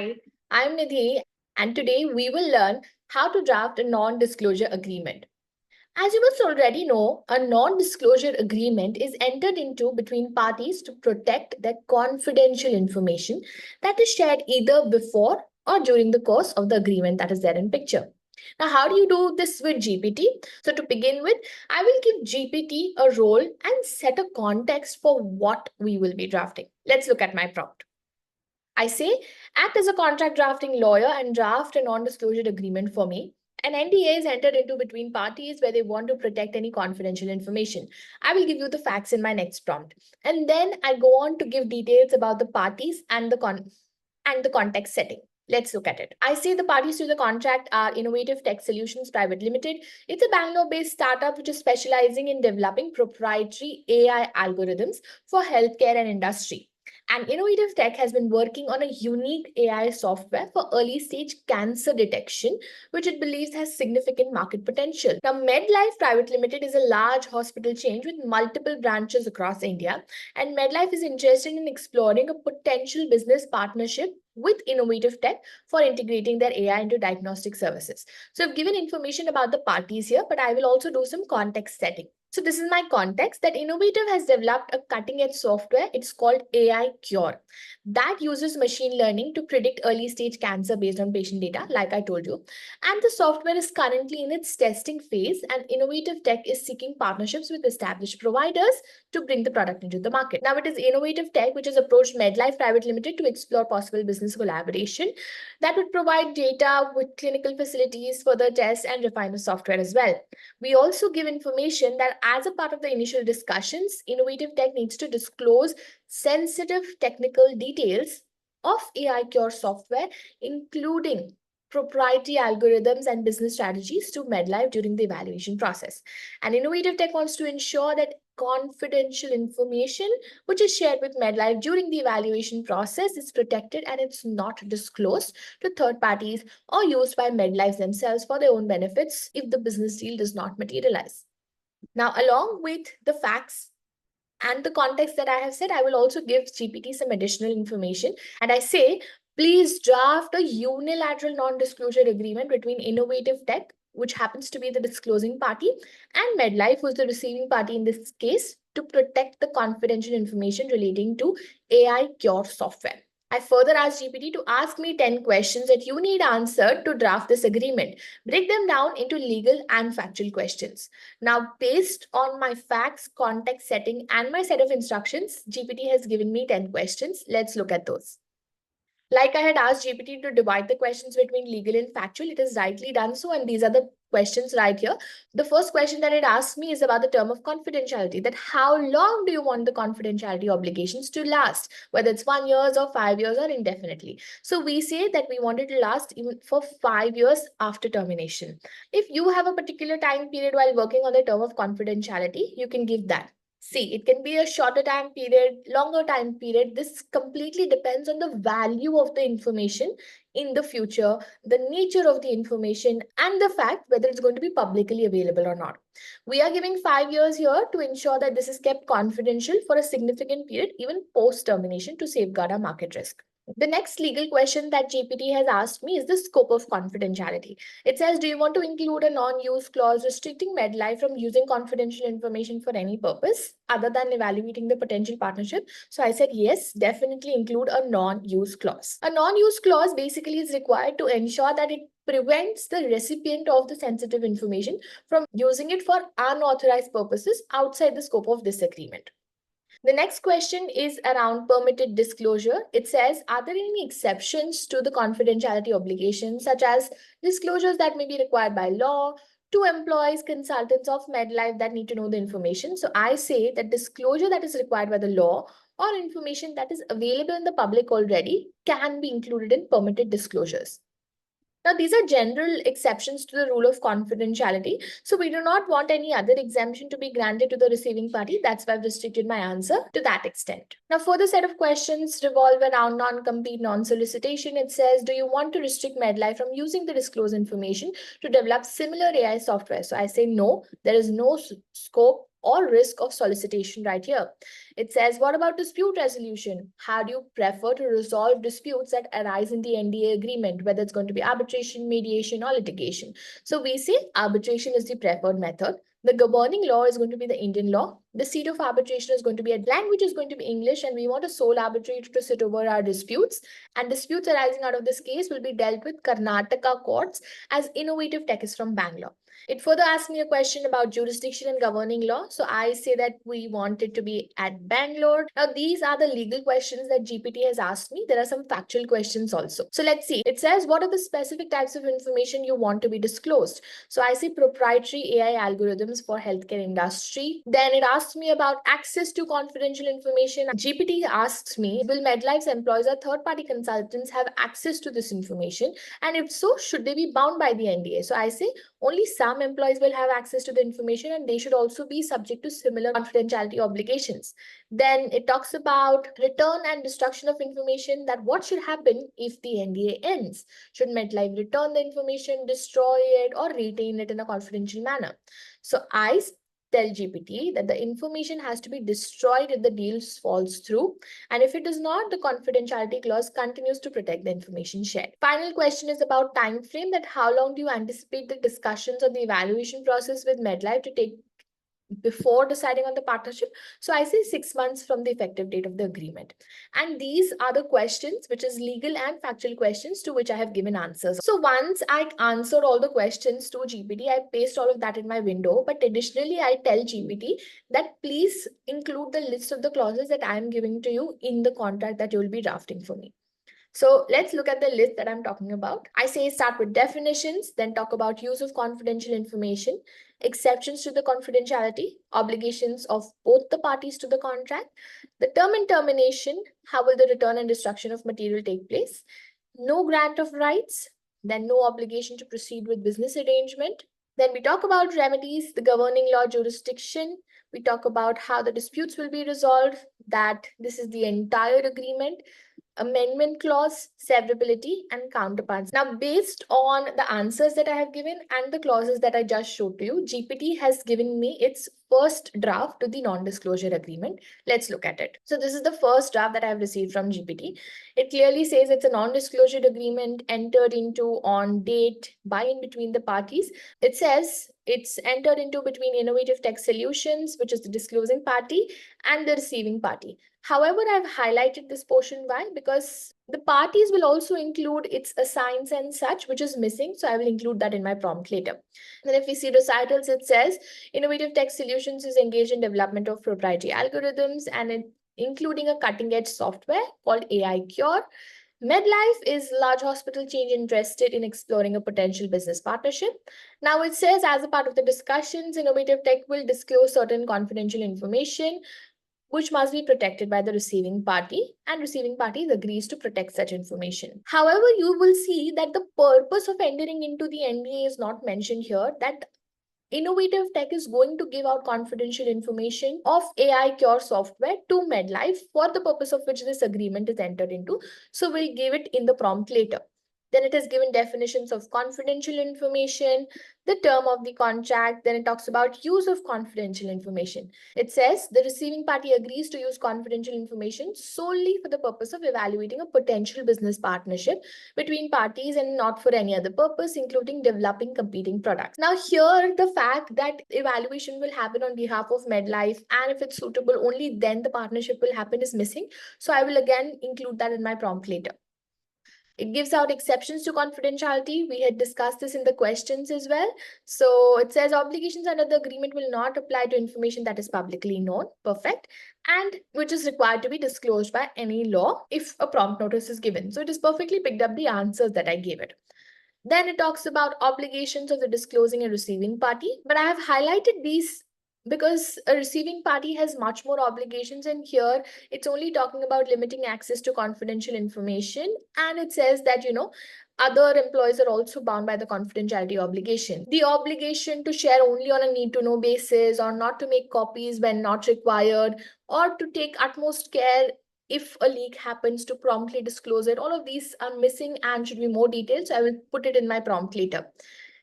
Hi, I'm Nidhi, and today we will learn how to draft a non-disclosure agreement. As you must already know, a non-disclosure agreement is entered into between parties to protect their confidential information that is shared either before or during the course of the agreement that is there in picture. Now, how do you do this with GPT? So to begin with, I will give GPT a role and set a context for what we will be drafting. Let's look at my prompt. I say, act as a contract drafting lawyer and draft a non-disclosure agreement for me. An NDA is entered into between parties where they want to protect any confidential information. I will give you the facts in my next prompt. And then I go on to give details about the parties and the context setting. Let's look at it. I say the parties to the contract are Innovative Tech Solutions Private Limited. It's a Bangalore-based startup which is specializing in developing proprietary AI algorithms for healthcare and industry. And Innovative Tech has been working on a unique AI software for early stage cancer detection, which it believes has significant market potential. Now, MedLife Private Limited is a large hospital chain with multiple branches across India, and MedLife is interested in exploring a potential business partnership with Innovative Tech for integrating their AI into diagnostic services. So I've given information about the parties here, but I will also do some context setting. So this is my context that Innovative has developed a cutting edge software. It's called AI Cure that uses machine learning to predict early stage cancer based on patient data, like I told you. And the software is currently in its testing phase, and Innovative Tech is seeking partnerships with established providers to bring the product into the market. Now it is Innovative Tech which has approached MedLife Private Limited to explore possible business collaboration that would provide data with clinical facilities for the test and refine the software as well. We also give information that as a part of the initial discussions, Innovative Tech needs to disclose sensitive technical details of AI Cure software, including proprietary algorithms and business strategies to MedLife during the evaluation process. And Innovative Tech wants to ensure that confidential information which is shared with MedLife during the evaluation process is protected and it's not disclosed to third parties or used by MedLife themselves for their own benefits if the business deal does not materialize. Now, along with the facts and the context that I have said, I will also give GPT some additional information. And I say, please draft a unilateral non-disclosure agreement between Innovative Tech, which happens to be the disclosing party, and MedLife, who is the receiving party in this case, to protect the confidential information relating to AI Cure software. I further asked GPT to ask me 10 questions that you need answered to draft this agreement. Break them down into legal and factual questions. Now, based on my facts, context setting, and my set of instructions, GPT has given me 10 questions. Let's look at those. Like I had asked GPT to divide the questions between legal and factual, it has rightly done so, and these are the questions right here. The first question that it asked me is about the term of confidentiality, that how long do you want the confidentiality obligations to last, whether it's 1 year or 5 years or indefinitely. So we say that we want it to last even for 5 years after termination. If you have a particular time period while working on the term of confidentiality, you can give that. See, it can be a shorter time period, longer time period. This completely depends on the value of the information in the future, the nature of the information, and the fact whether it's going to be publicly available or not. We are giving 5 years here to ensure that this is kept confidential for a significant period, even post termination, to safeguard our market risk. The next legal question that GPT has asked me is the scope of confidentiality. It says, do you want to include a non-use clause restricting MedLife from using confidential information for any purpose other than evaluating the potential partnership? So I said, yes, definitely include a non-use clause. A non-use clause basically is required to ensure that it prevents the recipient of the sensitive information from using it for unauthorized purposes outside the scope of this agreement. The next question is around permitted disclosure. It says, are there any exceptions to the confidentiality obligations, such as disclosures that may be required by law to employees, consultants of MedLife that need to know the information? So I say that disclosure that is required by the law or information that is available in the public already can be included in permitted disclosures. Now, these are general exceptions to the rule of confidentiality. So we do not want any other exemption to be granted to the receiving party. That's why I've restricted my answer to that extent. Now, further set of questions revolve around non-compete, non-solicitation. It says, do you want to restrict MedLife from using the disclosed information to develop similar AI software? So I say no, there is no scope or risk of solicitation right here. It says, what about dispute resolution? How do you prefer to resolve disputes that arise in the NDA agreement, whether it's going to be arbitration, mediation, or litigation? So we say arbitration is the preferred method. The governing law is going to be the Indian law. The seat of arbitration is going to be a language is going to be English, and we want a sole arbitrator to sit over our disputes. And disputes arising out of this case will be dealt with Karnataka courts, as Innovative Tech is from Bangalore. It further asks me a question about jurisdiction and governing law. So I say that we want it to be at Bangalore. Now, these are the legal questions that GPT has asked me. There are some factual questions also. So let's see. It says, what are the specific types of information you want to be disclosed? So I say proprietary AI algorithms for healthcare industry. Then it asks me about access to confidential information. GPT asks me, will MedLife's employees or third-party consultants have access to this information? And if so, should they be bound by the NDA? So I say only some employees will have access to the information, and they should also be subject to similar confidentiality obligations. Then it talks about return and destruction of information, that what should happen if the NDA ends? Should MedLife return the information, destroy it, or retain it in a confidential manner? So I tell GPT that the information has to be destroyed if the deal falls through. And if it does not, the confidentiality clause continues to protect the information shared. Final question is about time frame, that how long do you anticipate the discussions or the evaluation process with MedLife to take before deciding on the partnership? So I say 6 months from the effective date of the agreement. And these are the questions, which is legal and factual questions, to which I have given answers. So once I answered all the questions to GPT, I paste all of that in my window. But additionally, I tell GPT that please include the list of the clauses that I am giving to you in the contract that you will be drafting for me. So let's look at the list that I'm talking about. I say start with definitions, then talk about use of confidential information, exceptions to the confidentiality, obligations of both the parties to the contract, the term and termination, how will the return and destruction of material take place, no grant of rights, then no obligation to proceed with business arrangement. Then we talk about remedies, the governing law jurisdiction. We talk about how the disputes will be resolved, that this is the entire agreement, amendment clause, severability, and counterparts. Now, based on the answers that I have given and the clauses that I just showed to you, GPT has given me its first draft to the non-disclosure agreement. Let's look at it. So this is the first draft that I have received from GPT. It clearly says it's a non-disclosure agreement entered into on date by and between the parties. It says it's entered into between Innovative Tech Solutions, which is the disclosing party, and the receiving party. However, I've highlighted this portion. Why? Because the parties will also include its assigns and such, which is missing. So I will include that in my prompt later. Then if we see recitals, it says Innovative Tech Solutions is engaged in development of proprietary algorithms, and including a cutting-edge software called AI Cure. MedLife is large hospital chain interested in exploring a potential business partnership. Now it says, as a part of the discussions, Innovative Tech will disclose certain confidential information which must be protected by the receiving party, and receiving party agrees to protect such information. However, you will see that the purpose of entering into the NDA is not mentioned here, that Innovative Tech is going to give out confidential information of AI Cure software to MedLife, for the purpose of which this agreement is entered into. So we'll give it in the prompt later. Then it has given definitions of confidential information, the term of the contract. Then it talks about use of confidential information. It says the receiving party agrees to use confidential information solely for the purpose of evaluating a potential business partnership between parties and not for any other purpose, including developing competing products. Now here, the fact that evaluation will happen on behalf of MedLife, and if it's suitable, only then the partnership will happen, is missing. So I will again include that in my prompt later. It gives out exceptions to confidentiality. We had discussed this in the questions as well. So it says obligations under the agreement will not apply to information that is publicly known. Perfect. And which is required to be disclosed by any law if a prompt notice is given. So it has perfectly picked up the answers that I gave it. Then it talks about obligations of the disclosing and receiving party. But I have highlighted these because a receiving party has much more obligations, and here it's only talking about limiting access to confidential information, and it says that other employees are also bound by the confidentiality obligation. The obligation to share only on a need-to-know basis, or not to make copies when not required, or to take utmost care if a leak happens to promptly disclose it. All of these are missing and should be more detailed, so I will put it in my prompt later.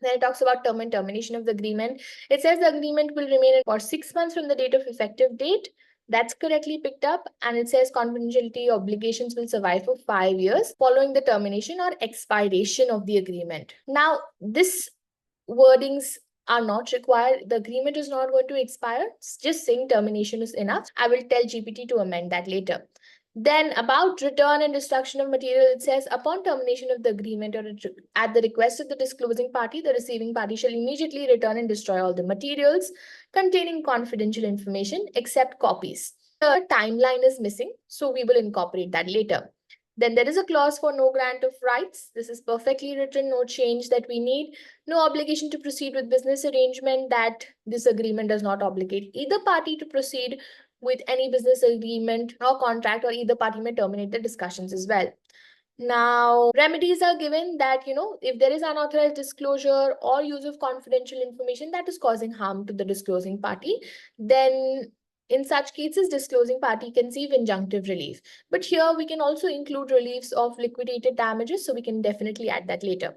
Then it talks about term and termination of the agreement. It says the agreement will remain for 6 months from the date of effective date. That's correctly picked up. And it says confidentiality obligations will survive for 5 years following the termination or expiration of the agreement. Now, this wordings are not required. The agreement is not going to expire. Just saying termination is enough. I will tell GPT to amend that later. Then about return and destruction of material, it says upon termination of the agreement or at the request of the disclosing party, the receiving party shall immediately return and destroy all the materials containing confidential information except copies. The timeline is missing, so we will incorporate that later. Then there is a clause for no grant of rights. This is perfectly written, no change that we need. No obligation to proceed with business arrangement, that this agreement does not obligate either party to proceed with any business agreement or contract, or either party may terminate the discussions as well. Now, remedies are given that, if there is unauthorized disclosure or use of confidential information that is causing harm to the disclosing party, then in such cases, disclosing party can seek injunctive relief. But here we can also include reliefs of liquidated damages, so we can definitely add that later.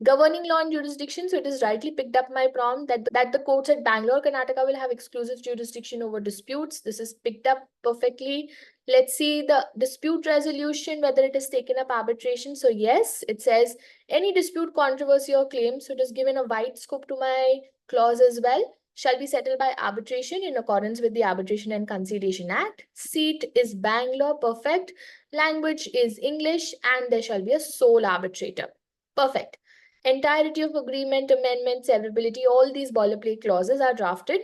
Governing law and jurisdiction. So it is rightly picked up my prompt that the courts at Bangalore, Karnataka will have exclusive jurisdiction over disputes. This is picked up perfectly. Let's see the dispute resolution, whether it is taken up arbitration. So yes, it says any dispute, controversy or claim. So it is given a wide scope to my clause as well. Shall be settled by arbitration in accordance with the Arbitration and Conciliation Act. Seat is Bangalore, perfect. Language is English, and there shall be a sole arbitrator. Perfect. Entirety of agreement, amendment, severability, all these boilerplate clauses are drafted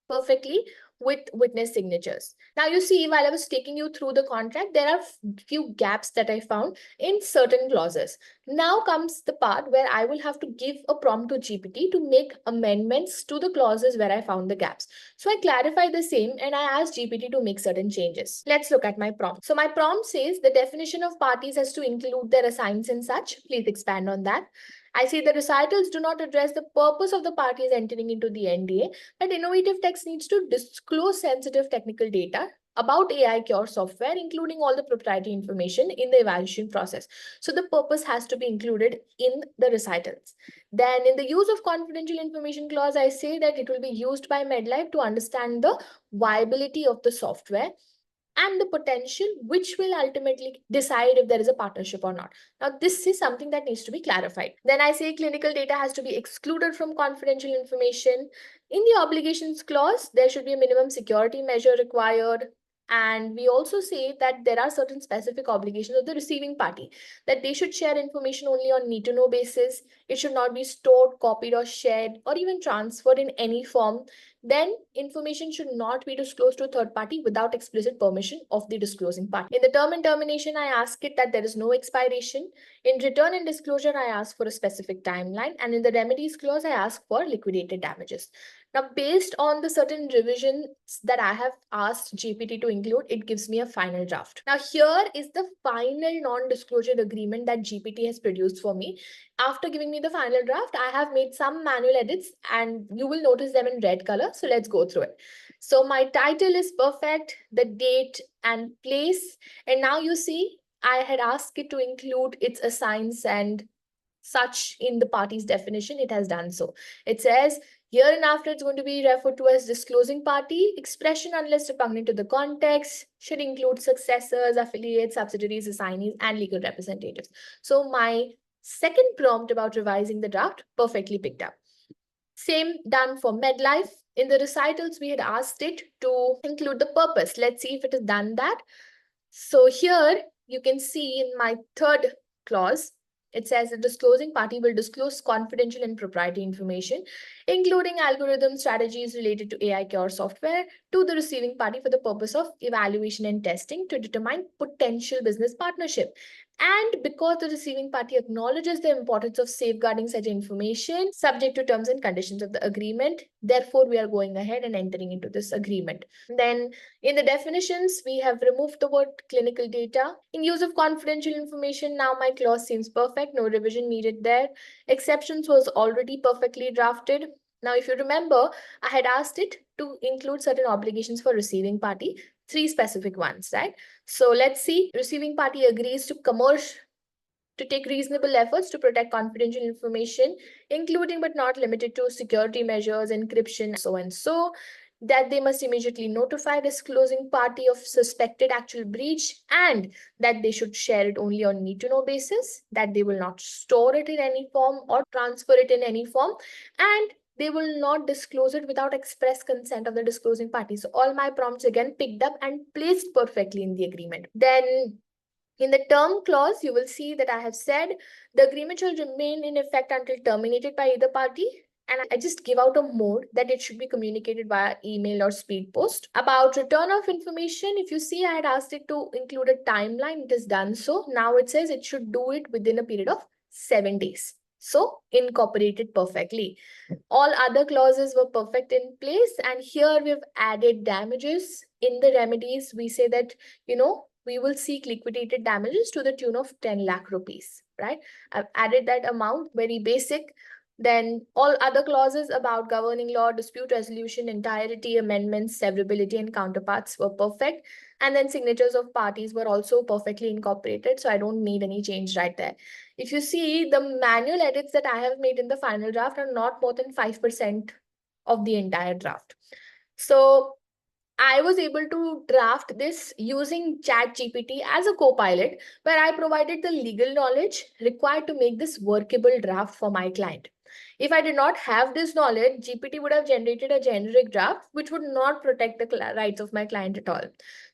perfectly with witness signatures. Now you see, while I was taking you through the contract, there are few gaps that I found in certain clauses. Now comes the part where I will have to give a prompt to GPT to make amendments to the clauses where I found the gaps. So I clarify the same and I ask GPT to make certain changes. Let's look at my prompt. So my prompt says the definition of parties has to include their assigns and such. Please expand on that. I say the recitals do not address the purpose of the parties entering into the NDA, but innovative text needs to disclose sensitive technical data about AI cure software, including all the proprietary information in the evaluation process. So the purpose has to be included in the recitals. Then in the use of confidential information clause, I say that it will be used by MedLife to understand the viability of the software and the potential, which will ultimately decide if there is a partnership or not. Now, this is something that needs to be clarified. Then I say clinical data has to be excluded from confidential information. In the obligations clause, there should be a minimum security measure required. And we also say that there are certain specific obligations of the receiving party, that they should share information only on need-to-know basis. It should not be stored, copied, or shared, or even transferred in any form. Then information should not be disclosed to a third party without explicit permission of the disclosing party. In the term and termination, I ask it that there is no expiration. In return and disclosure, I ask for a specific timeline. And in the remedies clause, I ask for liquidated damages. Now, based on the certain revisions that I have asked GPT to include, it gives me a final draft. Now, here is the final non-disclosure agreement that GPT has produced for me. After giving me the final draft, I have made some manual edits and you will notice them in red color. So let's go through it. So my title is perfect, the date and place. And now you see, I had asked it to include its assigns and such in the party's definition. It has done so. It says here and after it's going to be referred to as disclosing party. Expression, unless repugnant to the context, should include successors, affiliates, subsidiaries, assignees, and legal representatives. So my second prompt about revising the draft perfectly picked up. Same done for MedLife. In the recitals, we had asked it to include the purpose. Let's see if it has done that. So here you can see in my third clause, it says the disclosing party will disclose confidential and proprietary information, including algorithm strategies related to AI cure software, to the receiving party for the purpose of evaluation and testing to determine potential business partnership. And because the receiving party acknowledges the importance of safeguarding such information subject to terms and conditions of the agreement, therefore we are going ahead and entering into this agreement. Then in the definitions, we have removed the word clinical data. In use of confidential information, now my clause seems perfect, no revision needed there. Exceptions was already perfectly drafted. Now, if you remember, I had asked it to include certain obligations for receiving party, 3 specific ones, right? So let's see, receiving party agrees to commercial. to take reasonable efforts to protect confidential information, including but not limited to security measures, encryption, so and so, that they must immediately notify disclosing party of suspected actual breach, and that they should share it only on need-to-know basis, that they will not store it in any form or transfer it in any form, and they will not disclose it without express consent of the disclosing party. So all my prompts again picked up and placed perfectly in the agreement. Then in the term clause, you will see that I have said the agreement shall remain in effect until terminated by either party. And I just give out a mode that it should be communicated via email or speed post. About return of information, if you see, I had asked it to include a timeline. It has done so. Now it says it should do it within a period of 7 days. So incorporated perfectly. All other clauses were perfect in place. And here we've added damages. In the remedies, we say that, we will seek liquidated damages to the tune of 10 lakh rupees, right? I've added that amount, very basic. Then all other clauses about governing law, dispute resolution, entirety, amendments, severability, and counterparts were perfect. And then signatures of parties were also perfectly incorporated. So I don't need any change right there. If you see, the manual edits that I have made in the final draft are not more than 5% of the entire draft. So I was able to draft this using Chat GPT as a co-pilot, where I provided the legal knowledge required to make this workable draft for my client. If I did not have this knowledge, GPT would have generated a generic draft, which would not protect the rights of my client at all.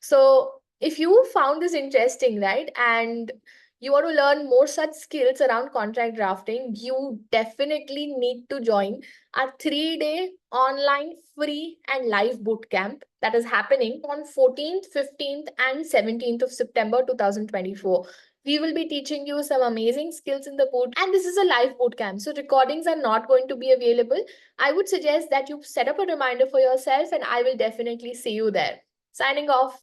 So if you found this interesting, right, and you want to learn more such skills around contract drafting, you definitely need to join our 3-day online free and live bootcamp that is happening on 14th, 15th, and 17th of September 2024. We will be teaching you some amazing skills in the boot, and this is a live bootcamp, so recordings are not going to be available. I would suggest that you set up a reminder for yourself, and I will definitely see you there. Signing off.